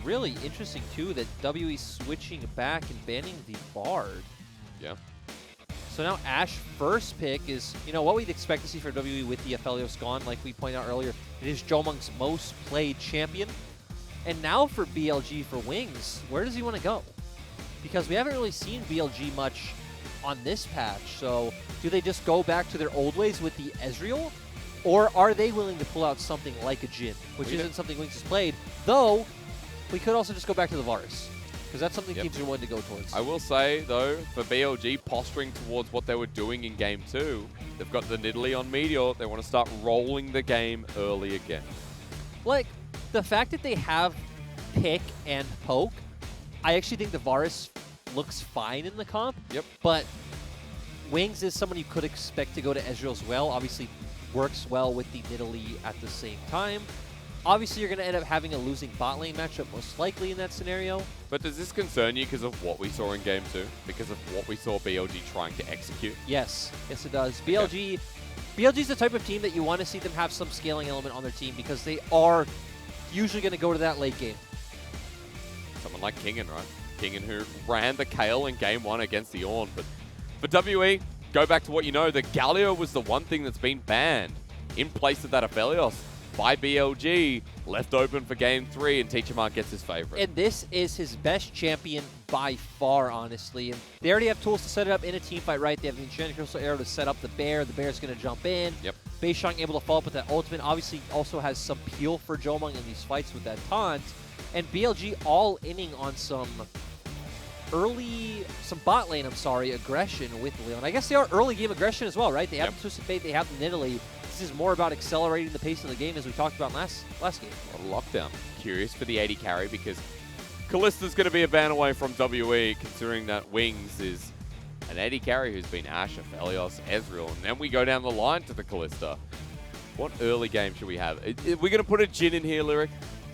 really interesting, too, that WE switching back and banning the Bard. Yeah. So now Ash first pick is, you know, what we'd expect to see for WE with the Aphelios gone. Like we pointed out earlier, it is Jomung's most played champion. And now for BLG for Wings, where does he want to go? Because we haven't really seen BLG much on this patch. So do they just go back to their old ways with the Ezreal? Or are they willing to pull out something like a Jhin, which isn't something Wings has played? Though, we could also just go back to the Varus, because that's something teams are willing to go towards. I will say, though, for BLG posturing towards what they were doing in Game 2, they've got the Nidalee on Meteor. They want to start rolling the game early again. Like, the fact that they have Pick and Poke, I actually think the Varus looks fine in the comp. Yep. But Wings is someone you could expect to go to Ezreal as well. Obviously, works well with the Nidalee at the same time. Obviously, you're going to end up having a losing bot lane matchup most likely in that scenario. But does this concern you because of what we saw in Game 2? Because of what we saw BLG trying to execute? Yes. Yes, it does. BLG is the type of team that you want to see them have some scaling element on their team because they are usually going to go to that late game. Someone like Kingen, right? Kingen who ran the Kayle in Game 1 against the Ornn. But for WE, go back to what you know. The Galio was the one thing that's been banned in place of that Aphelios by BLG, left open for Game 3, and Teachermart gets his favorite. And this is his best champion by far, honestly. And they already have tools to set it up in a team fight, right? They have the Enchanted Crystal Arrow to set up the Bear. The Bear's going to jump in. Yep. Beishang able to follow up with that ultimate. Obviously, also has some peel for Jomung in these fights with that taunt. And BLG all inning on some bot lane, aggression with Leon. I guess they are early game aggression as well, right? They have the Twisted Fate, they have the Nidalee. This is more about accelerating the pace of the game as we talked about last game. A lot of lockdown. Curious for the AD carry because Kallista's going to be a ban away from WE, considering that Wings is an AD carry who's been Ashe, Aphelios, Ezreal, and then we go down the line to the Kallista. What early game should we have? We're going to put a Jhin in here, Lyric.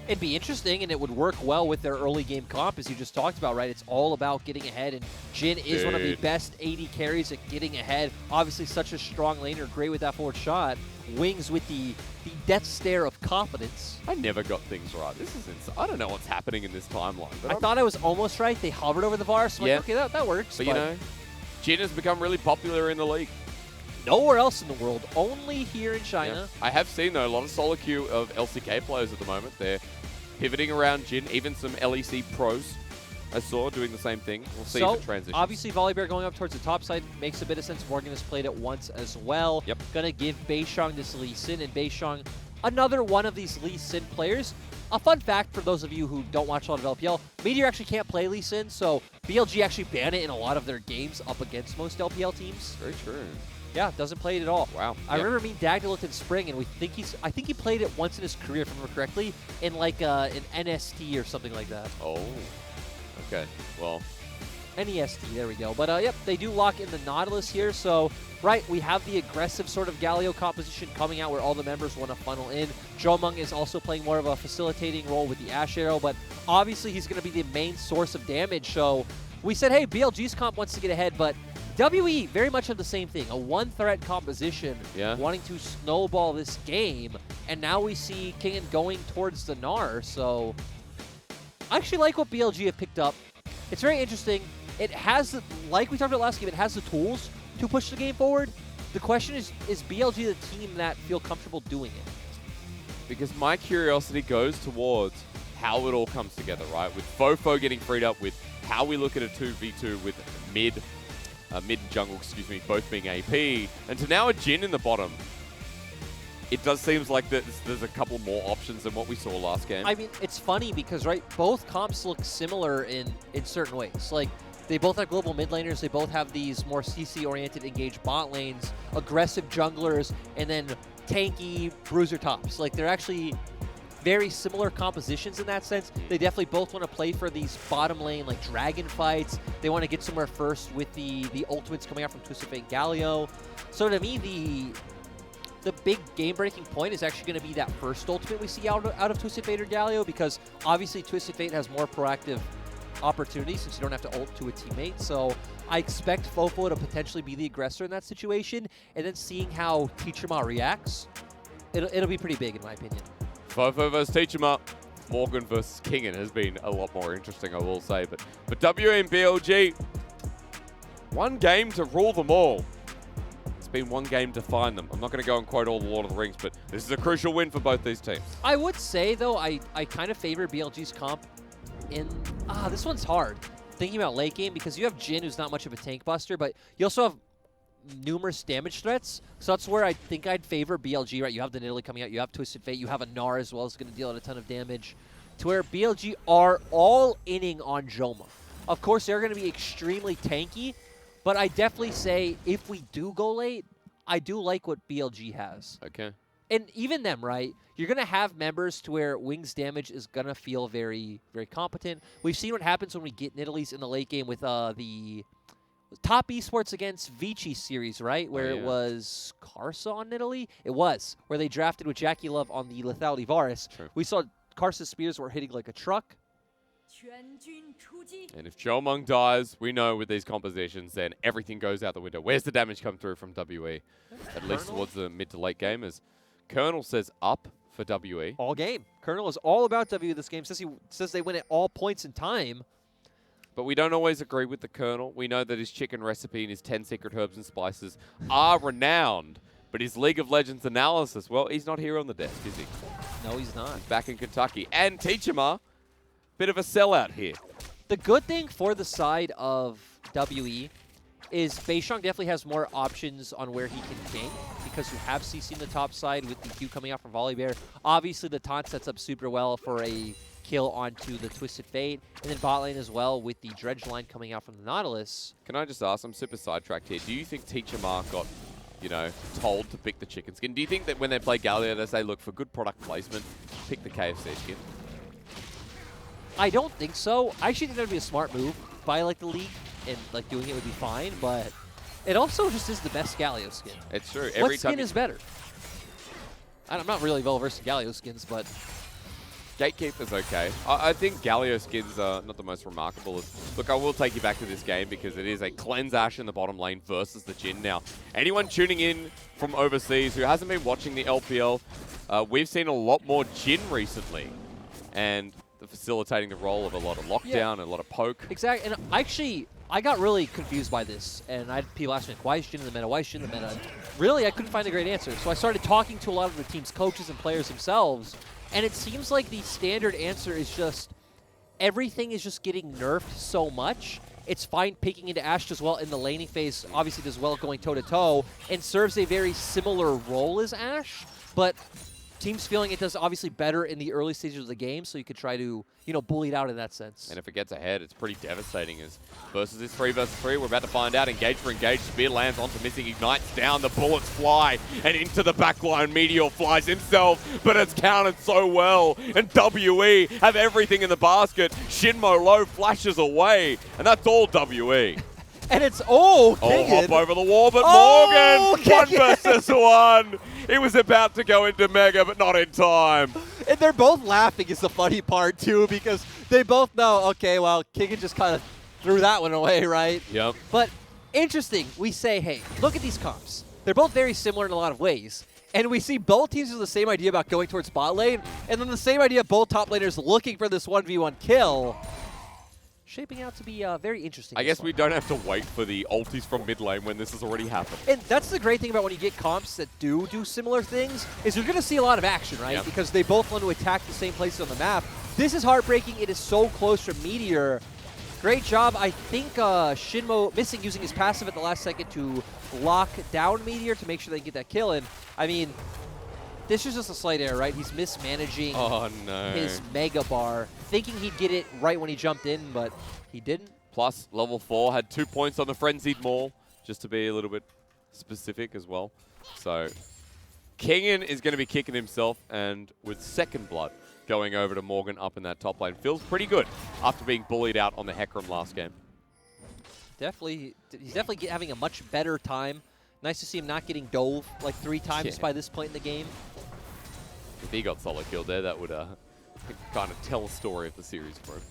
It'd be interesting, and it would work well with their early game comp, as you just talked about, right? It's all about getting ahead, and Jhin is one of the best AD carries at getting ahead. Obviously, such a strong laner, great with that forward shot. Wings with the death stare of confidence. I never got things right. This is insane. I don't know what's happening in this timeline. But I thought I was almost right. They hovered over the Varus, so I'm like, okay, that works. But you know, Jhin has become really popular in the league. Nowhere else in the world, only here in China. Yeah. I have seen, though, a lot of solo queue of LCK players at the moment. They're pivoting around Jhin, even some LEC pros I saw doing the same thing. We'll see if it transitions. Obviously, Volibear going up towards the top side makes a bit of sense. Morgan has played it once as well. Yep. Gonna give Beishang this Lee Sin, and Beishang, another one of these Lee Sin players. A fun fact for those of you who don't watch a lot of LPL, Meteor actually can't play Lee Sin, so BLG actually ban it in a lot of their games up against most LPL teams. Very true. Yeah, doesn't play it at all. Wow. I remember me and Dagda looked in spring, and I think he played it once in his career, if I remember correctly, in like an NST or something like that. Oh, okay. Well, NEST, there we go. But yep, they do lock in the Nautilus here, so right, we have the aggressive sort of Galio composition coming out where all the members want to funnel in. Jomung is also playing more of a facilitating role with the Ashe Arrow, but obviously he's going to be the main source of damage, so we said, hey, BLG's comp wants to get ahead, but WE, very much of the same thing. A one-threat composition, wanting to snowball this game, and now we see Kingen going towards the Gnar, so I actually like what BLG have picked up. It's very interesting. It has, like we talked about last game, it has the tools to push the game forward. The question is BLG the team that feel comfortable doing it? Because my curiosity goes towards how it all comes together, right? With Fofo getting freed up, with how we look at a 2v2 with mid and jungle, excuse me, both being AP, and to now a Jhin in the bottom. It does seem like there's a couple more options than what we saw last game. I mean, it's funny because, right, both comps look similar in certain ways. Like, they both have global mid laners, they both have these more CC-oriented engaged bot lanes, aggressive junglers, and then tanky bruiser tops. Like, they're actually very similar compositions in that sense. They definitely both want to play for these bottom lane, like, dragon fights. They want to get somewhere first with the ultimates coming out from Twisted Fate and Galio. So to me, the big game-breaking point is actually going to be that first ultimate we see out of Twisted Fate or Galio, because obviously Twisted Fate has more proactive opportunities since you don't have to ult to a teammate. So I expect Fofo to potentially be the aggressor in that situation, and then seeing how Teacherma reacts, it'll be pretty big in my opinion. Fofo versus Teacherma. Morgan versus Kingen has been a lot more interesting, I will say. But WE and BLG, one game to rule them all. It's been one game to find them. I'm not going to go and quote all the Lord of the Rings, but this is a crucial win for both these teams. I would say, though, I kind of favor BLG's comp in... this one's hard. Thinking about late game, because you have Jin, who's not much of a tank buster, but you also have numerous damage threats. So that's where I think I'd favor BLG, right? You have the Nidalee coming out, you have Twisted Fate, you have a Gnar as well, is going to deal out a ton of damage. To where BLG are all inning on Joma. Of course, they're going to be extremely tanky, but I definitely say if we do go late, I do like what BLG has. Okay. And even them, right? You're going to have members to where Wings damage is going to feel very, very competent. We've seen what happens when we get Nidalees in the late game with the Top Esports against Vici series, right? Where it was Karsa on Nidalee? It was, where they drafted with Jackie Love on the Lethality Varus. True. We saw Karsa's spears were hitting like a truck. And if Jomung dies, we know with these compositions, then everything goes out the window. Where's the damage come through from WE? At least towards the mid to late game, as Colonel says up for WE. All game. Colonel is all about WE this game. Says they win at all points in time. But we don't always agree with the Colonel. We know that his chicken recipe and his 10 secret herbs and spices are renowned. But his League of Legends analysis, well, he's not here on the desk, is he? No, he's not. He's back in Kentucky. And Teachema, bit of a sellout here. The good thing for the side of WE is Beishang definitely has more options on where he can gank, because you have CC in the top side with the Q coming out from Volibear. Obviously, the taunt sets up super well for a kill onto the Twisted Fate, and then bot lane as well with the Dredge line coming out from the Nautilus. Can I just ask, I'm super sidetracked here. Do you think Teachema got, you know, told to pick the chicken skin? Do you think that when they play Galio, they say, look, for good product placement, pick the KFC skin? I don't think so. I actually think that would be a smart move by like the league, and like doing it would be fine, but it also just is the best Galio skin. It's true. What skin is better? I'm not really well versed in Galio skins, but Gatekeeper's okay. I think Galio skins are not the most remarkable. Look, I will take you back to this game because it is a cleanse Ashe in the bottom lane versus the Jhin. Now, anyone tuning in from overseas who hasn't been watching the LPL, we've seen a lot more Jhin recently, and facilitating the role of a lot of lockdown and a lot of poke. Exactly, and actually, I got really confused by this, and I had people asking, like, why is Jhin in the meta? Why is Jhin in the meta? And really, I couldn't find a great answer. So I started talking to a lot of the team's coaches and players themselves, and it seems like the standard answer is just everything is just getting nerfed so much. It's fine picking into Ashe as well in the laning phase, obviously does well going toe-to-toe, and serves a very similar role as Ashe, but teams feeling it does obviously better in the early stages of the game, so you could try to, you know, bully it out in that sense. And if it gets ahead, it's pretty devastating. As versus this 3 versus 3, we're about to find out. Engage for engage. Spear lands onto Missing, ignites down. The bullets fly, and into the backline, Meteor flies himself, but it's countered so well. And WE have everything in the basket. Shinmo low flashes away, and that's all WE. And it's Kingen. Hop over the wall, but Morgan, Kingen. 1 versus 1. He was about to go into Mega, but not in time. And they're both laughing is the funny part, too, because they both know, okay, well, Kingen just kind of threw that one away, right? Yep. But interesting, we say, hey, look at these comps. They're both very similar in a lot of ways. And we see both teams with the same idea about going towards bot lane, and then the same idea of both top laners looking for this 1v1 kill. Shaping out to be very interesting. I guess we don't have to wait for the ultis from mid lane when this has already happened. And that's the great thing about when you get comps that do similar things, is you're going to see a lot of action, right? Yep. Because they both want to attack the same places on the map. This is heartbreaking. It is so close from Meteor. Great job. I think Shinmo Missing using his passive at the last second to lock down Meteor to make sure they get that kill. And, I mean, this is just a slight error, right? He's mismanaging his Mega Bar, thinking he'd get it right when he jumped in, but he didn't. Plus, level 4 had 2 points on the Frenzied Maul, just to be a little bit specific as well. So, Kingen is going to be kicking himself, and with second blood going over to Morgan up in that top lane. Feels pretty good after being bullied out on the Hecarim last game. Definitely, he's definitely having a much better time. Nice to see him not getting dove like 3 times by this point in the game. If he got solo killed there, that would kind of tell a story of the series for him.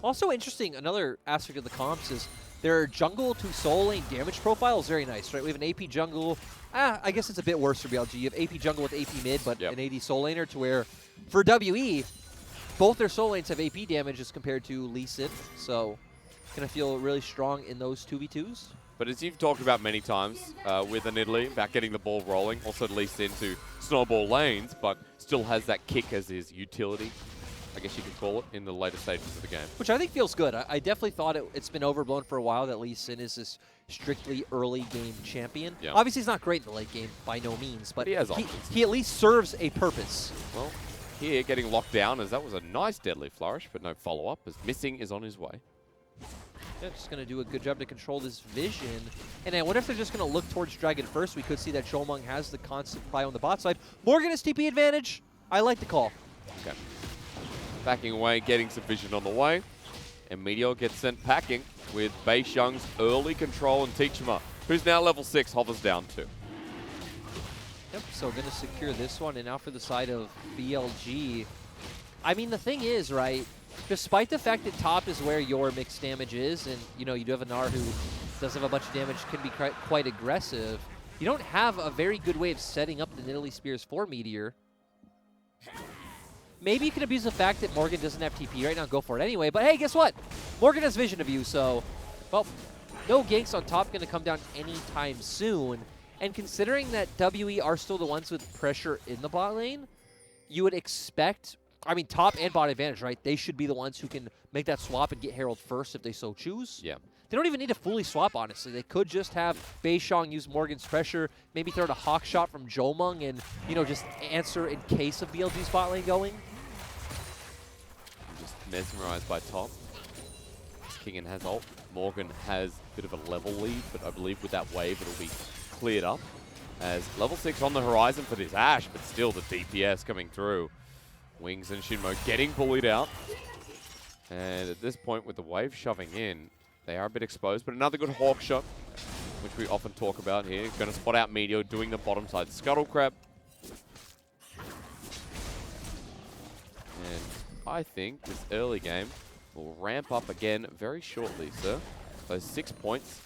Also interesting, another aspect of the comps is their jungle to soul lane damage profile is very nice, right? We have an AP jungle. I guess it's a bit worse for BLG. You have AP jungle with AP mid, but an AD soul laner to where for WE, both their soul lanes have AP damage as compared to Lee Sin, so gonna feel really strong in those 2v2s. But as you've talked about many times with an Italy, about getting the ball rolling, also leads into snowball lanes, but still has that kick as his utility, I guess you could call it, in the later stages of the game. Which I think feels good. I definitely thought it's been overblown for a while that Lee Sin is this strictly early game champion. Yeah. Obviously, he's not great in the late game by no means, but he has options. He at least serves a purpose. Well, here getting locked down as that was a nice deadly flourish, but no follow-up as Missing is on his way. Yeah, just going to do a good job to control this vision. And I wonder if they're just going to look towards Dragon first. We could see that Jomung has the constant pry on the bot side. Morgan has TP advantage. I like the call. Okay. Backing away, getting some vision on the way. And Meteor gets sent packing with Beisheng's early control and Teachima, who's now level 6, hovers down 2. Yep, so going to secure this one. And now for the side of BLG. I mean, the thing is, right, despite the fact that top is where your mixed damage is, and, you know, you do have a Gnar who does have a bunch of damage, can be quite aggressive, you don't have a very good way of setting up the Nidalee Spears for Meteor. Maybe you can abuse the fact that Morgan doesn't have TP right now, go for it anyway, but hey, guess what? Morgan has vision of you, so, well, no ganks on top going to come down anytime soon. And considering that WE are still the ones with pressure in the bot lane, you would expect, I mean, top and bot advantage, right? They should be the ones who can make that swap and get Herald first if they so choose. Yeah. They don't even need to fully swap, honestly. They could just have Beisheng use Morgan's pressure, maybe throw out a hawk shot from Jomung and, you know, just answer in case of BLG's bot lane going. Just mesmerized by top. Kingen has ult. Morgan has a bit of a level lead, but I believe with that wave it'll be cleared up. As level 6 on the horizon for this Ashe, but still the DPS coming through. Wings and Shinmo getting bullied out. And at this point, with the wave shoving in, they are a bit exposed, but another good hawk shot, which we often talk about here. Going to spot out Meteor doing the bottom side scuttle crab. And I think this early game will ramp up again very shortly, sir. Those 6 points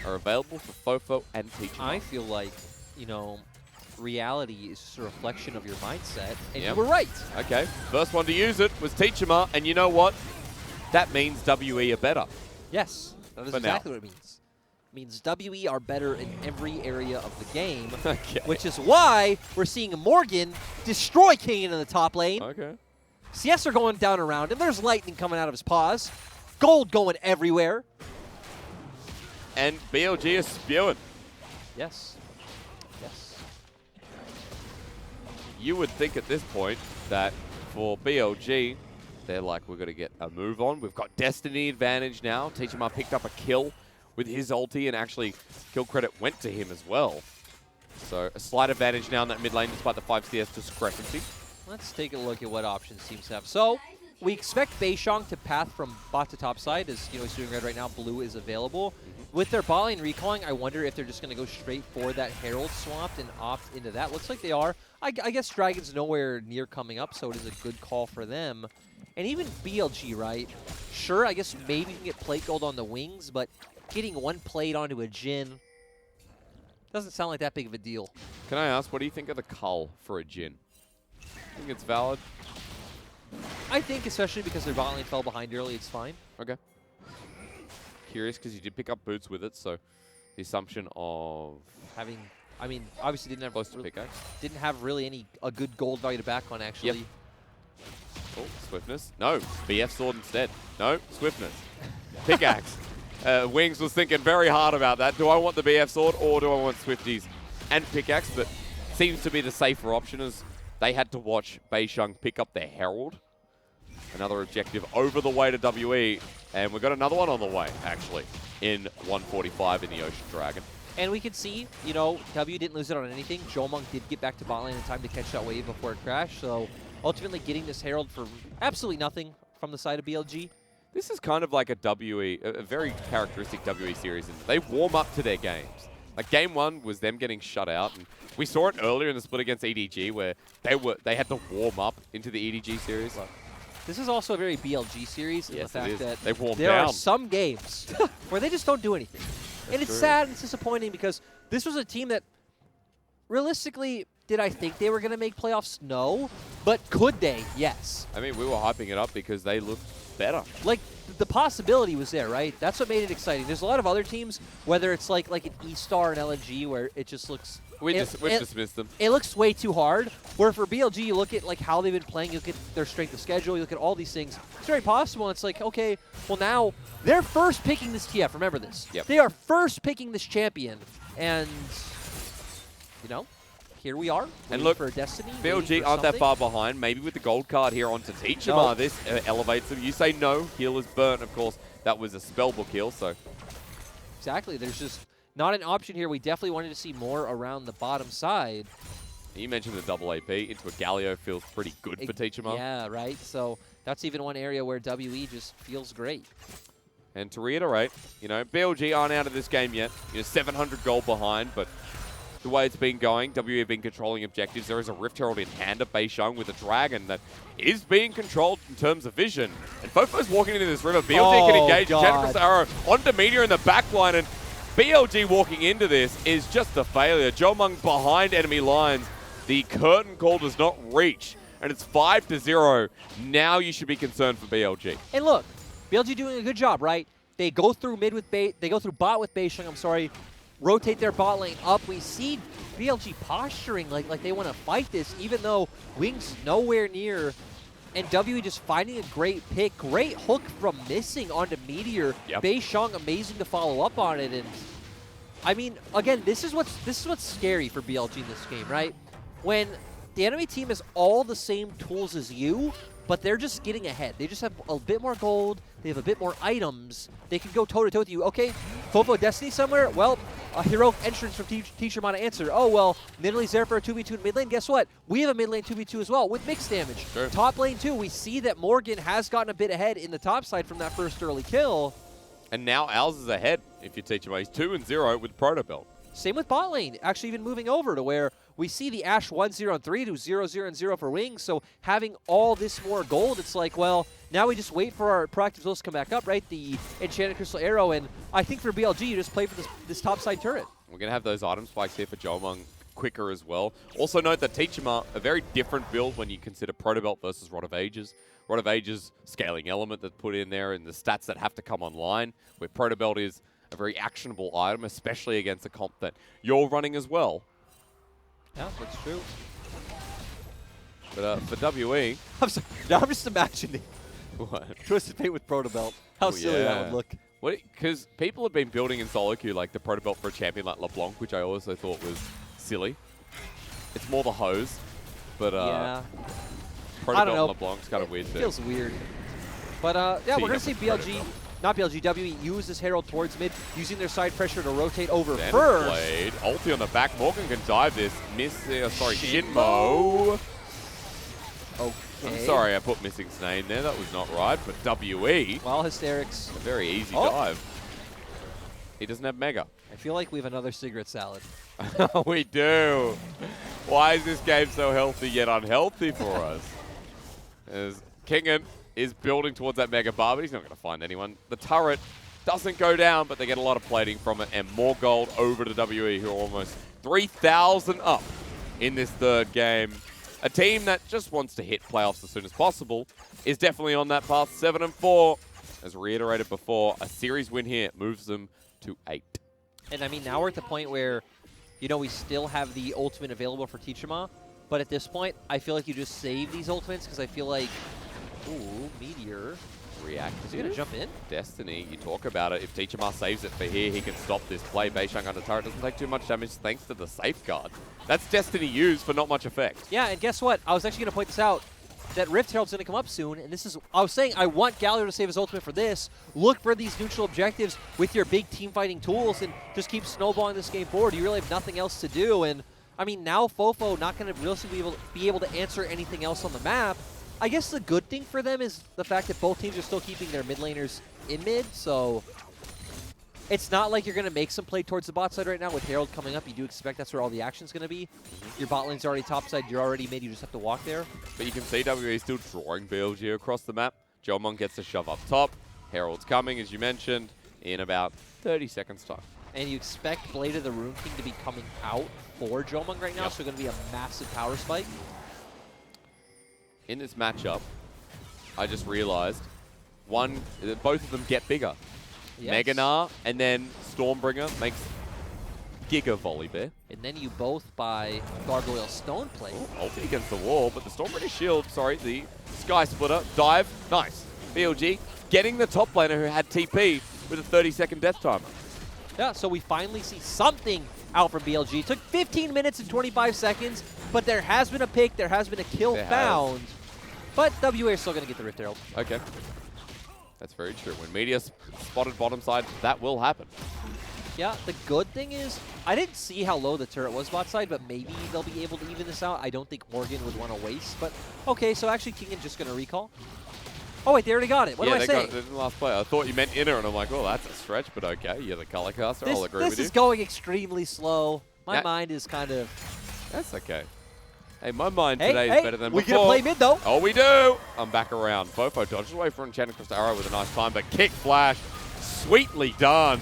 are available for Fofo and Teachima. I feel like, you know, reality is just a reflection of your mindset, and Yep. you were right. Okay, first one to use it was Teachima, and you know what? That means WE are better. Yes, that is For exactly now. what it means. It means WE are better in every area of the game, Okay. which is why we're seeing Morgan destroy Kingen in the top lane. Okay. CS are going down around him. There's lightning coming out of his paws. Gold going everywhere. And BLG is spewing. Yes. Yes. You would think at this point that for BLG, they're like, we're going to get a move on. We've got Destiny advantage now. Teachima picked up a kill with his ulti, and actually kill credit went to him as well. So a slight advantage now in that mid lane despite the 5 CS discrepancy. Let's take a look at what options teams have. So we expect Beisheng to path from bot to top side, as you know he's doing red right now. Blue is available. With their bot lane recalling, I wonder if they're just going to go straight for that Herald swapped and opt into that. Looks like they are. I guess Dragon's nowhere near coming up, so it is a good call for them. And even BLG, right? Sure, I guess maybe you can get plate gold on the wings, but getting one plate onto a Jhin doesn't sound like that big of a deal. Can I ask, what do you think of the cull for a Jhin? I think it's valid. I think, especially because their bot lane fell behind early, it's fine. Okay. Curious because you did pick up boots with it, so the assumption of Having, I mean, obviously didn't have close to pickaxe. didn't have really a good gold value to back on, actually. Yep. Oh, swiftness. No, BF sword instead. No, swiftness. Pickaxe. Wings was thinking very hard about that. Do I want the BF sword or do I want Swifties and pickaxe? But seems to be the safer option as they had to watch Beisheng pick up their Herald. Another objective over the way to WE. And we've got another one on the way, actually, in 145 in the Ocean Dragon. And we can see, you know, W didn't lose it on anything. Jomung did get back to bot lane in time to catch that wave before it crashed. So ultimately getting this Herald for absolutely nothing from the side of BLG. This is kind of like a very characteristic WE series. And they warm up to their games. Like game 1 was them getting shut out. And we saw it earlier in the split against EDG where they had to warm up into the EDG series. This is also a very BLG series in the fact that there are some games where they just don't do anything. And it's sad and it's disappointing because this was a team that realistically did I think they were going to make playoffs? No. But could they? Yes. I mean, we were hyping it up because they looked better. Like, the possibility was there, right? That's what made it exciting. There's a lot of other teams, whether it's like an E-Star and LNG, where it just looks... We dismissed them. It looks way too hard. Where for BLG, you look at like how they've been playing, you look at their strength of schedule, you look at all these things. It's very possible. And it's like, okay, well now they're first picking this TF. Remember this. Yep. They are first picking this champion, and you know, here we are. And look, for Destiny. BLG aren't that far behind. Maybe with the gold card here onto Teachama, this elevates them. You say no, heal is burnt. Of course, that was a spellbook heal, so. Exactly. There's just not an option here. We definitely wanted to see more around the bottom side. You mentioned the double AP into a Galio feels pretty good for Teachama. Yeah, right. So that's even one area where WE just feels great. And to reiterate, you know, BLG aren't out of this game yet. You know, 700 gold behind, but the way it's been going, WE have been controlling objectives. There is a Rift Herald in hand of Beisheng with a Dragon that is being controlled in terms of vision. And Fofo's walking into this river. BLG can engage General's arrow onto Meteor in the backline, and BLG walking into this is just a failure. Jomung behind enemy lines. The curtain call does not reach, and it's 5-0. Now you should be concerned for BLG. And look, BLG doing a good job, right? They go through mid with they go through bot with Beisheng, I'm sorry, rotate their bot lane up. We see BLG posturing like they want to fight this, even though Wings nowhere near. And WE just finding a great pick. Great hook from Missing onto Meteor. Yep. Beisheng amazing to follow up on it. And I mean, again, this is what's scary for BLG in this game, right? When the enemy team has all the same tools as you, but they're just getting ahead. They just have a bit more gold. They have a bit more items. They can go toe-to-toe with you. Okay, Fofo Destiny somewhere? Well, a heroic entrance from Teacher to answer. Oh, well, Nidalee's there for a 2v2 in mid lane. Guess what? We have a mid lane 2v2 as well with mixed damage. Sure. Top lane, too. We see that Morgan has gotten a bit ahead in the top side from that first early kill. And now ours is ahead if you teach him. He's 2-0 with Proto Belt. Same with bot lane, actually even moving over to where we see the Ashe 1-0 and 3 to 0-0-0 for Wings. So having all this more gold, it's like, well, now we just wait for our proactive tools to come back up, right? The Enchanted Crystal Arrow, and I think for BLG, you just play for this top side turret. We're going to have those item spikes here for Jomung quicker as well. Also note that Teachama, a very different build when you consider Proto Belt versus Rod of Ages. Rod of Ages, scaling element that's put in there and the stats that have to come online, where Proto Belt is a very actionable item, especially against a comp that you're running as well. Yeah, that's true. But for WE... I'm sorry, now I'm just imagining What? Twisted Fate with Proto Belt. How silly that would look. Because people have been building in solo queue like the Proto Belt for a champion like LeBlanc, which I also thought was silly. It's more the hose, but yeah. Proto Belt and LeBlanc's kind of weird too. Feels weird. But yeah, we're going to see BLG, not BLG, WE use this Herald towards mid, using their side pressure to rotate over first. Blade. Ulti on the back. Morgan can dive this. Shinmo. Okay. I'm sorry I put Missing's name there. That was not right. But WE. Well, Hysterics. A very easy dive. He doesn't have Mega. I feel like we have another cigarette salad. We do. Why is this game so healthy yet unhealthy for us? As Kingen is building towards that Mega Bar, but he's not going to find anyone. The turret doesn't go down, but they get a lot of plating from it, and more gold over to WE, who are almost 3,000 up in this third game. A team that just wants to hit playoffs as soon as possible is definitely on that path. 7-4, as reiterated before, a series win here moves them to 8. And I mean, now we're at the point where, you know, we still have the ultimate available for Teachama, but at this point, I feel like you just save these ultimates because I feel like, ooh, Meteor. React. Is he going to jump in? Destiny, you talk about it. If Teachama saves it for here, he can stop this play. Beisheng under turret doesn't take too much damage thanks to the safeguard. That's Destiny used for not much effect. Yeah, and guess what? I was actually going to point this out. That Rift Herald's going to come up soon, and this is, I was saying I want Galio to save his ultimate for this. Look for these neutral objectives with your big team fighting tools and just keep snowballing this game forward. You really have nothing else to do, and I mean, now Fofo not going to realistically be able to answer anything else on the map. I guess the good thing for them is the fact that both teams are still keeping their mid laners in mid, so it's not like you're going to make some play towards the bot side right now. With Herald coming up, you do expect that's where all the action's going to be. Your bot lane's already top side, you're already mid, you just have to walk there. But you can see WE still drawing BLG across the map. Jomung gets a shove up top. Herald's coming, as you mentioned, in about 30 seconds time. And you expect Blade of the Rune King to be coming out for Jomung right now, Yep. so going to be a massive power spike. In this matchup, I just realized both of them get bigger. Yes. Meganar and then Stormbringer makes Giga Volley Bear. And then you both buy Gargoyle Stone Plate. Ulti against the wall, but the Stormbringer shield, the Sky Splitter, dive, nice. BLG getting the top laner who had TP with a 30-second death timer. Yeah, so we finally see something out from BLG. Took 15 minutes and 25 seconds, but there has been a pick, there has been a kill found. But WA is still going to get the Rift Herald. Okay. That's very true. When Media spotted bottom side, that will happen. Yeah, the good thing is, I didn't see how low the turret was bot side, but maybe they'll be able to even this out. I don't think Morgan would want to waste, but okay, so actually Kingan's just going to recall. Oh wait, they already got it. What do I say? Yeah, they got it in the last play. I thought you meant inner, and I'm like, oh, that's a stretch, but okay. You're the color caster. I'll agree with you. This is going extremely slow. My mind is kind of... That's okay. Hey, my mind today is better than before. We're going to play mid, though. Oh, we do. I'm back around. Fofo dodges away from Enchanted Crystal Arrow with a nice time, but kick flash, sweetly done.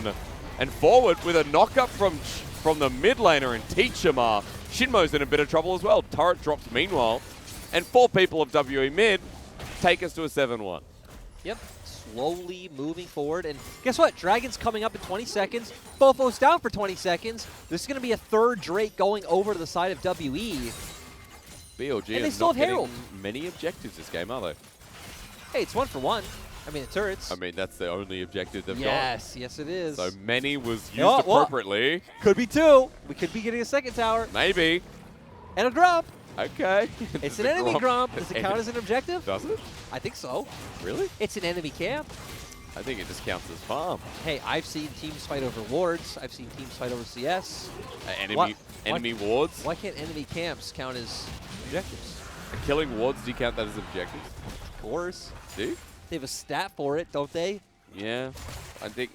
And forward with a knock-up from the mid laner and Teachama. Shinmo's in a bit of trouble as well. Turret drops meanwhile. And 4 people of WE mid take us to a 7-1. Yep, slowly moving forward. And guess what? Dragon's coming up in 20 seconds. Fofo's down for 20 seconds. This is going to be a third Drake going over to the side of WE. BLG and they is still not have Herald. getting many objectives this game, are they? Hey, it's 1 for 1. I mean, the turrets. I mean, that's the only objective they've got. Yes, yes it is. So many was used appropriately. Could be 2. We could be getting a second tower. Maybe. And a Grump. Okay. It's an enemy Grump. Does it count as an objective? Does it? I think so. Really? It's an enemy camp. I think it just counts as farm. Hey, I've seen teams fight over wards. I've seen teams fight over CS. Enemy wards? Why can't enemy camps count as objectives? Killing wards, do you count that as objectives? Of course. Do you? They have a stat for it, don't they? Yeah. I think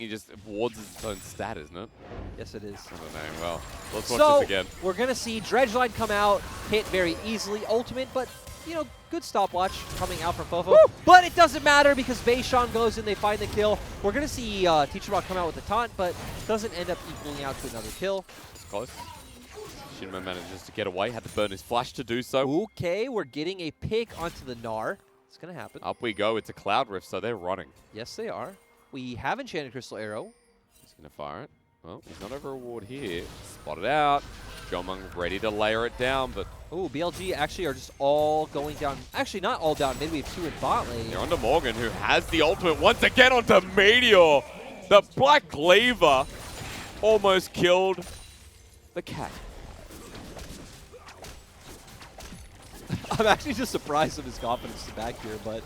wards is its own stat, isn't it? Yes, it is. I don't know. Well, let's watch this again. We're going to see Dredgeline come out, hit very easily, ultimate, but, you know, good stopwatch coming out from Fofo. Woo! But it doesn't matter because Beishan goes in, they find the kill. We're going to see Teacherma come out with a taunt, but doesn't end up equaling out to another kill. It's close. Shinmo manages to get away, had to burn his flash to do so. Okay, we're getting a pick onto the Gnar. It's going to happen. Up we go. It's a Cloud Rift, so they're running. Yes, they are. We have Enchanted Crystal Arrow. He's going to fire it. Well, he's not over a ward here. Spotted out. Jomung ready to layer it down, but... Oh, BLG actually are just all going down. Actually, not all down mid. We have 2 in bot lane. They're onto Morgan, who has the ultimate once again onto Meteor. The Black Cleaver almost killed the cat. I'm actually just surprised of his confidence back here, but...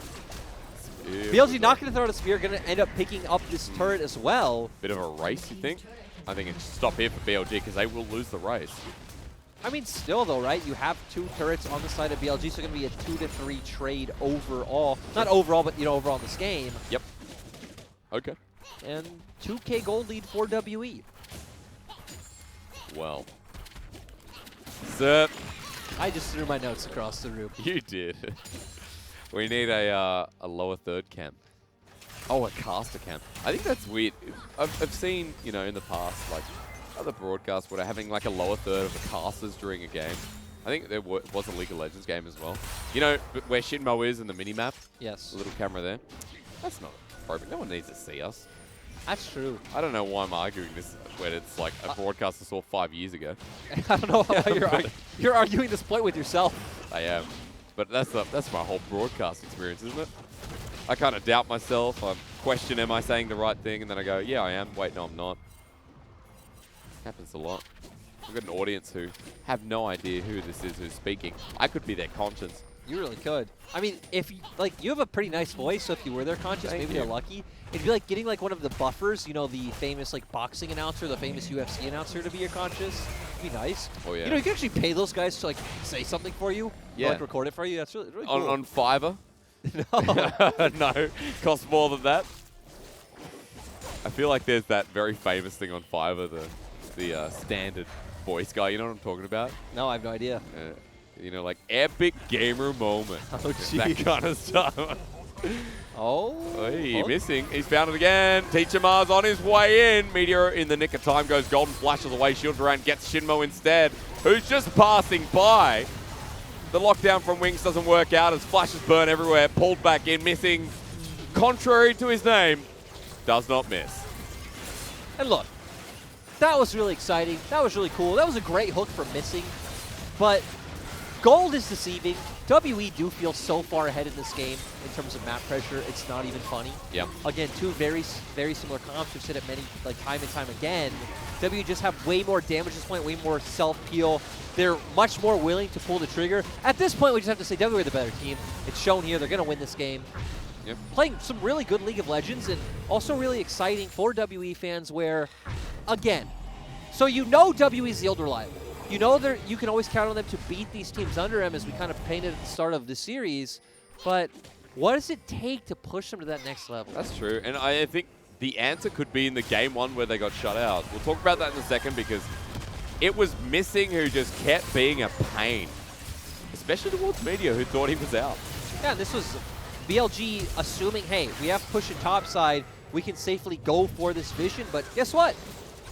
Yeah, BLG not going to throw out a spear, going to end up picking up this turret as well. Bit of a race, you think? I think it's stop here for BLG because they will lose the race. I mean, still though, right? You have 2 turrets on the side of BLG, so it's going to be a 2 to 3 trade overall. Not overall, but, you know, overall in this game. Yep. Okay. And 2K gold lead for WE. Well. Zip. I just threw my notes across the room. You did. We need a lower third camp. Oh, a caster camp. I think that's weird. I've seen, you know, in the past, like, other broadcasts where they're having, like, a lower third of the casters during a game. I think there was a League of Legends game as well. You know, where Shinmo is in the mini-map? Yes. The little camera there. That's not appropriate. No one needs to see us. That's true. I don't know why I'm arguing this when it's, like, a broadcast I saw 5 years ago. I don't know how you're arguing this point with yourself. I am. But that's my whole broadcast experience, isn't it? I kind of doubt myself. I question, am I saying the right thing? And then I go, yeah, I am. Wait, no, I'm not. Happens a lot. I've got an audience who have no idea who this is who's speaking. I could be their conscience. You really could. I mean, if you, like, you have a pretty nice voice, so if you were their conscious, maybe they're lucky. It'd be like getting like one of the buffers, you know, the famous like boxing announcer, the famous UFC announcer to be your conscious. It'd be nice. Oh yeah. You know, you can actually pay those guys to like say something for you. Yeah. Or, like record it for you. That's really cool. On Fiverr? No. No. Costs more than that. I feel like there's that very famous thing on Fiverr, the standard voice guy. You know what I'm talking about? No, I have no idea. You know, like epic gamer moment. Oh, that kind of stuff. Oh. Hey, missing. He's found it again. Teacher Mars on his way in. Meteor in the nick of time goes golden, flashes away, shields around, gets Shinmo instead, who's just passing by. The lockdown from Wings doesn't work out as flashes burn everywhere, pulled back in, missing. Contrary to his name, does not miss. And look, that was really exciting. That was really cool. That was a great hook for missing. But gold is deceiving. WE do feel so far ahead in this game in terms of map pressure. It's not even funny. Yeah. Again, two very similar comps. We've said it many, time and time again. WE just have way more damage at this point, way more self-peel. They're much more willing to pull the trigger. At this point, we just have to say WE are the better team. It's shown here. They're going to win this game. Yep. Playing some really good League of Legends and also really exciting for WE fans where, again, so you know WE is the old reliable. You know you can always count on them to beat these teams under them as we kind of painted at the start of the series, but what does it take to push them to that next level? That's true, and I think the answer could be in the game one where they got shut out. We'll talk about that in a second because it was Missing who just kept being a pain, especially towards Meteor who thought he was out. Yeah, this was BLG assuming, hey, we have push and top side, we can safely go for this vision, but guess what?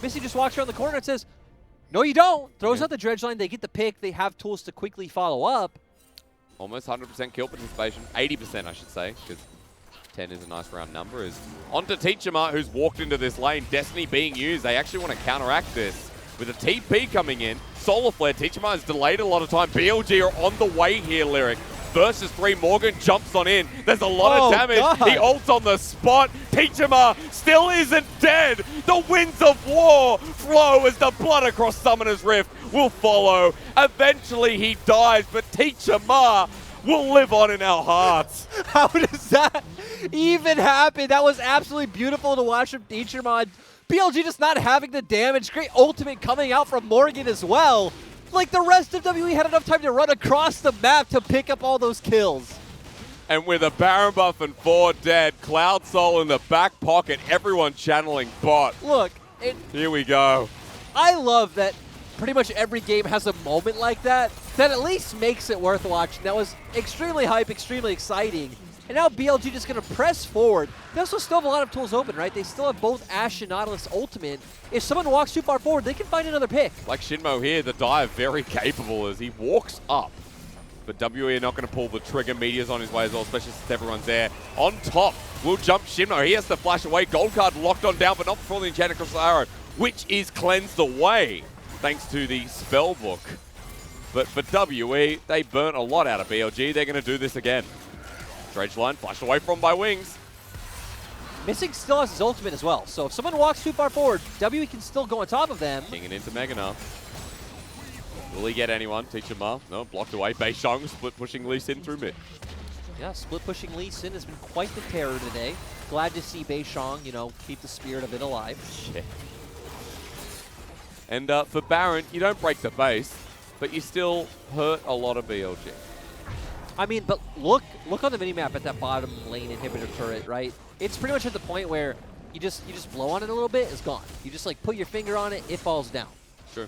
Missing just walks around the corner and says, no, you don't. Throws out the dredge line. They get the pick. They have tools to quickly follow up. Almost 100% kill participation. 80%, I should say, because 10 is a nice round number. Is onto Teachama, who's walked into this lane. Destiny being used. They actually want to counteract this with a TP coming in. Solar Flare. Teachama has delayed a lot of time. BLG are on the way here, Lyric. Versus 3, Morgan jumps on in. There's a lot of damage. God. He ults on the spot. Teachama still isn't dead. The winds of war flow as the blood across Summoner's Rift will follow. Eventually he dies, but Teachama will live on in our hearts. How does that even happen? That was absolutely beautiful to watch from Teachama. BLG just not having the damage. Great ultimate coming out from Morgan as well. Like the rest of WE had enough time to run across the map to pick up all those kills. And with a Baron buff and 4 dead, Cloud Soul in the back pocket, everyone channeling bot. Look, Here we go. I love that pretty much every game has a moment like that at least makes it worth watching. That was extremely hype, extremely exciting. And now BLG just going to press forward. They also still have a lot of tools open, right? They still have both Ashe and Nautilus ultimate. If someone walks too far forward, they can find another pick. Like Shinmo here, the dive very capable as he walks up. But WE are not going to pull the trigger. Meteor's on his way as well, especially since everyone's there. On top, will jump Shinmo. He has to flash away. Gold card locked on down, but not before the Enchanted Crystal Arrow, which is cleansed away thanks to the spell book. But for WE, they burnt a lot out of BLG. They're going to do this again. Dredge line flashed away from by Wings. Missing still has his ultimate as well, so if someone walks too far forward, WE can still go on top of them. Kinging into Meganar. Will he get anyone? Teachama, no, blocked away. Beishong split pushing Lee Sin through mid. Yeah, split pushing Lee Sin has been quite the terror today. Glad to see Beishong, keep the spirit of it alive. Yeah. And for Baron, you don't break the base, but you still hurt a lot of BLG. I mean, but look on the minimap at that bottom lane inhibitor turret, right? It's pretty much at the point where you just blow on it a little bit, it's gone. You just put your finger on it, it falls down. True.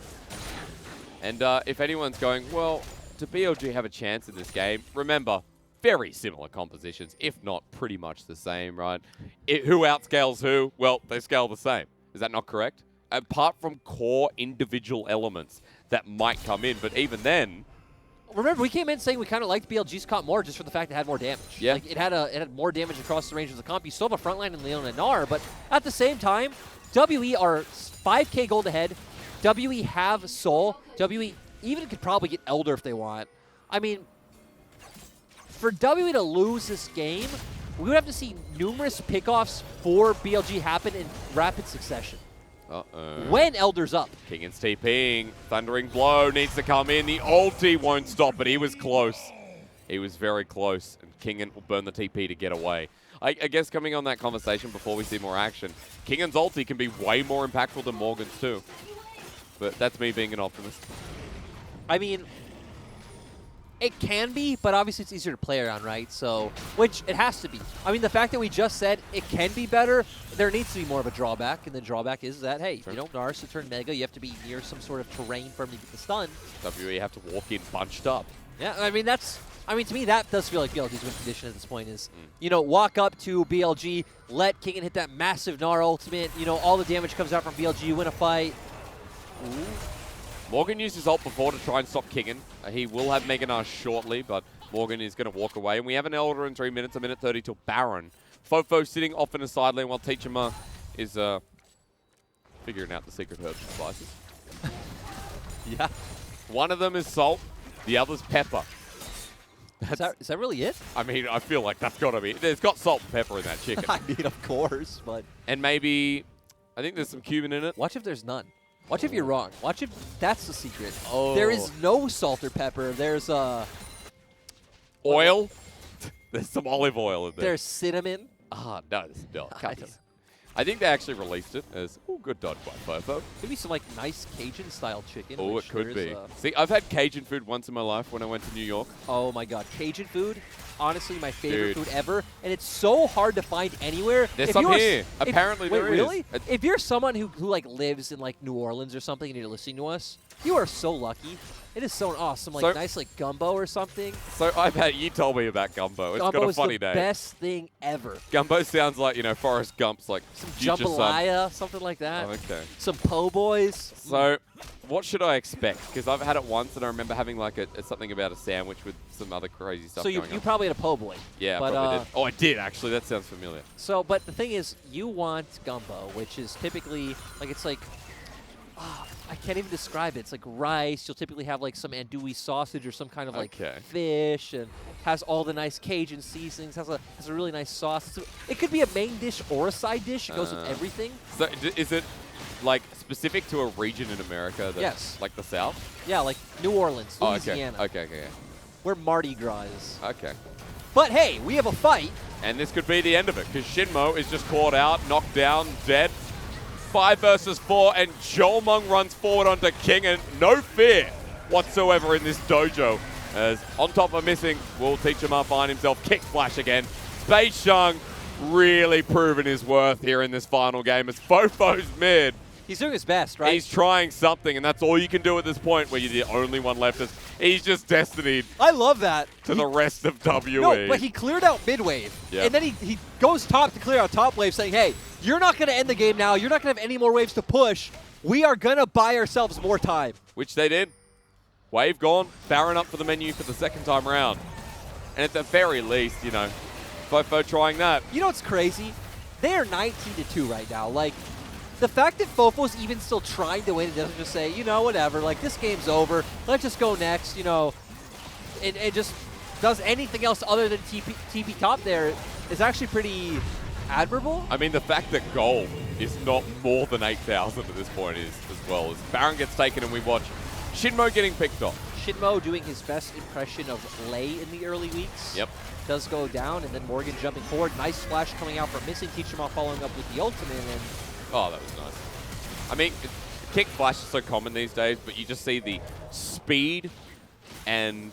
And if anyone's going, well, do BLG have a chance in this game? Remember, very similar compositions, if not pretty much the same, right? Who outscales who? Well, they scale the same. Is that not correct? Apart from core individual elements that might come in, but even then, remember, we came in saying we kind of liked BLG's comp more just for the fact it had more damage. Yeah. It had more damage across the range of the comp. You still have a frontline in Leon and Gnar, but at the same time, WE are 5k gold ahead. WE have Soul. WE even could probably get Elder if they want. I mean, for WE to lose this game, we would have to see numerous pickoffs for BLG happen in rapid succession. Uh-oh. When Elder's up. Kingan's TPing. Thundering Blow needs to come in. The ulti won't stop, but he was close. He was very close, and Kingan will burn the TP to get away. I guess coming on that conversation before we see more action, Kingan's ulti can be way more impactful than Morgan's too. But that's me being an optimist. I mean, it can be, but obviously it's easier to play around, right? So, which it has to be. I mean, the fact that we just said it can be better, there needs to be more of a drawback, and the drawback is that, hey, Sure. Nars to turn Mega, you have to be near some sort of terrain for him to get the stun. WE have to walk in bunched up. Yeah, I mean, that's I mean, to me, that does feel like BLG's win condition at this point is, you know, walk up to BLG, let Kingen hit that massive Gnar ultimate, you know, all the damage comes out from BLG, win a fight. Ooh. Morgan used his ult before to try and stop Kingen. He will have Mega Gnar shortly, but Morgan is going to walk away. And we have an Elder in 3 minutes, a minute 30 till Baron. Fofo sitting off in a side lane while Teachama is figuring out the secret herbs and spices. Yeah. One of them is salt, the other's pepper. Is that really it? I mean, I feel like that's got to be. There's got salt and pepper in that chicken. I mean, of course, but... And maybe, I think there's some cumin in it. Watch if there's none. Watch if you're wrong. Watch if that's the secret. Oh. There is no salt or pepper. There's oil. There's some olive oil in there. There's cinnamon. Ah, no, there's not. I think they actually released it as, oh, good dodge by Fofo. Could be some like nice Cajun-style chicken. Oh, it could be. See, I've had Cajun food once in my life when I went to New York. Oh my God, Cajun food, honestly my favorite food ever, and it's so hard to find anywhere. There's some here. Apparently there is. Really? If you're someone who like lives in like New Orleans or something and you're listening to us, you are so lucky. It is so awesome, like nice like gumbo or something. So I've had, you told me about gumbo. It's got a funny name. Gumbo is the best thing ever. Gumbo sounds like, you know, Forrest Gump's like some jambalaya, something like that. Oh, okay. Some po' boys. So what should I expect? Because I've had it once and I remember having like something about a sandwich with some other crazy stuff going on. So you probably had a po' boy. Yeah, I probably did. Oh, I did actually. That sounds familiar. So, but the thing is, you want gumbo, which is typically like it's like. I can't even describe it. It's like rice. You'll typically have like some andouille sausage or some kind of like fish, and has all the nice Cajun seasonings. Has a really nice sauce. So it could be a main dish or a side dish. It goes with everything. So is it like specific to a region in America? Yes. Like the South? Yeah, like New Orleans, Louisiana. Oh, okay. Where Mardi Gras is. Okay. But hey, we have a fight. And this could be the end of it because Shinmo is just caught out, knocked down, dead. 5 versus 4, and Jolmung runs forward onto King, and no fear whatsoever in this dojo. As on top of missing, will Teachama find himself kick flash again. Space Shung really proving his worth here in this final game as Fofo's mid. He's doing his best, right? He's trying something, and that's all you can do at this point where you're the only one left. He's just destined I love that. to the rest of WE. No, but he cleared out mid wave, and then he goes top to clear out top wave, saying, hey, you're not going to end the game now. You're not going to have any more waves to push. We are going to buy ourselves more time. Which they did. Wave gone. Baron up for the menu for the second time around. And at the very least, you know, Fofo trying that. You know what's crazy? They are 19-2 right now. Like, the fact that Fofo's even still trying to win, it doesn't just say, you know, whatever, like, this game's over. Let's just go next, you know, and just does anything else other than TP top there is actually pretty admirable. I mean, the fact that gold is not more than 8,000 at this point is as well. As Baron gets taken and we watch Shinmo getting picked off. Shinmo doing his best impression of Lei in the early weeks. Yep. Does go down, and then Morgan jumping forward. Nice flash coming out from missing. Teachama following up with the ultimate. And oh, that was nice. I mean, kick flash is so common these days, but you just see the speed and...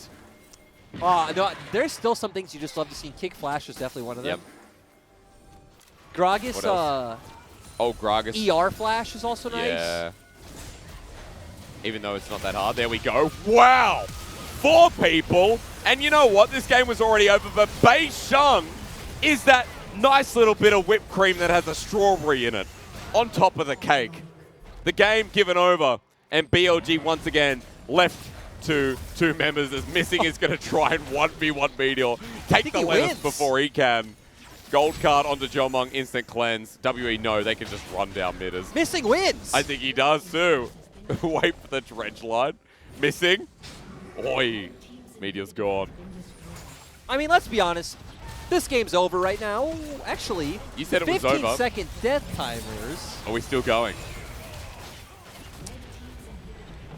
no, there's still some things you just love to see. Kick flash is definitely one of them. Yep. Gragas, Gragas. ER flash is also nice. Yeah. Even though it's not that hard. There we go. Wow! 4 people! And you know what? This game was already over, but Bei Sheng is that nice little bit of whipped cream that has a strawberry in it on top of the cake. The game given over, and BLG once again left to 2 members as Missing is going to try and 1v1 Meteor. Take the lettuce before he can. Gold card onto Jolmung, instant cleanse. WE no, they can just run down midders. Missing wins! I think he does too. Wait for the dredge line. Missing. Oi. Meteor's gone. I mean, let's be honest. This game's over right now. Actually, you said it was over. 15-second death timers. Are we still going?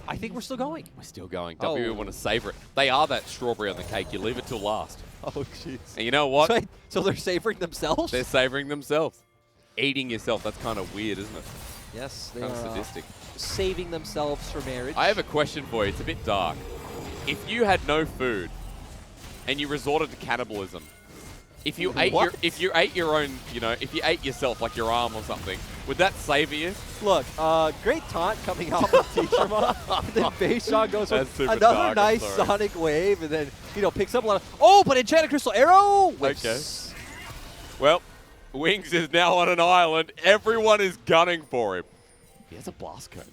I think we're still going. We're still going. WE want to savor it. They are that strawberry on the cake. You leave it till last. Oh, jeez. And you know what? So they're savoring themselves? They're savoring themselves. Eating yourself, that's kind of weird, isn't it? Yes, they kind are of sadistic. Saving themselves for marriage. I have a question for you. It's a bit dark. If you had no food and you resorted to cannibalism, if you ate your own, you know, if you ate yourself like your arm or something, Would that savor you? Look, great taunt coming off of T-Shima. And then Beishan goes That's with super another dark, I'm nice sorry. Sonic Wave, and then, you know, picks up a lot of... Oh, but Enchanted Crystal Arrow! Okay. Well, Wings is now on an island. Everyone is gunning for him. He has a blast cone.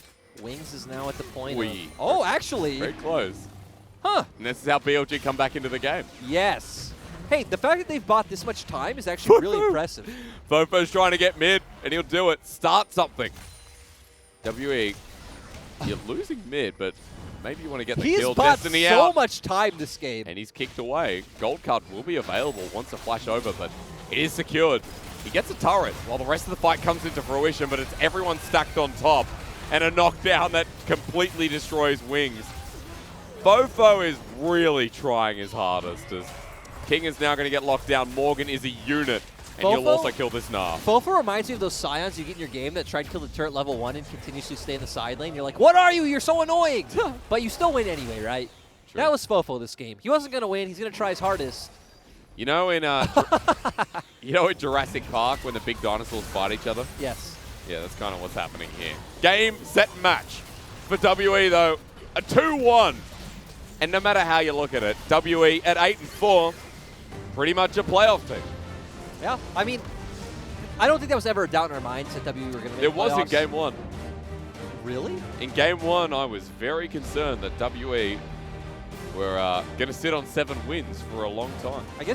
Wings is now at the point Wee. of... Oh, actually... Very close. Huh. And this is how BLG come back into the game. Yes. Hey, the fact that they've bought this much time is actually really impressive. Fofo's trying to get mid, and he'll do it. Start something. WE, you're losing mid, but maybe you want to get the He's kill. bought Destiny so out. much time this game. And he's kicked away. Gold card will be available once the flash over, but it is secured. He gets a turret while the rest of the fight comes into fruition, but it's everyone stacked on top. And a knockdown that completely destroys Wings. Fofo is really trying his hardest as King is now going to get locked down. Morgan is a unit, and he'll also kill this Narf. Fofo reminds me of those Scions you get in your game that try to kill the turret level 1 and continuously stay in the side lane. You're like, what are you? You're so annoying. But you still win anyway, right? True. That was Fofo this game. He wasn't going to win. He's going to try his hardest. You know in in Jurassic Park when the big dinosaurs fight each other? Yes. Yeah, that's kind of what's happening here. Game, set, match. For WE, though, a 2-1. And no matter how you look at it, WE at 8-4, pretty much a playoff team. Yeah. I mean, I don't think that was ever a doubt in our minds that WE were going to make It was in playoffs. Game 1. Really? In Game 1, I was very concerned that WE were going to sit on 7 wins for a long time. I guess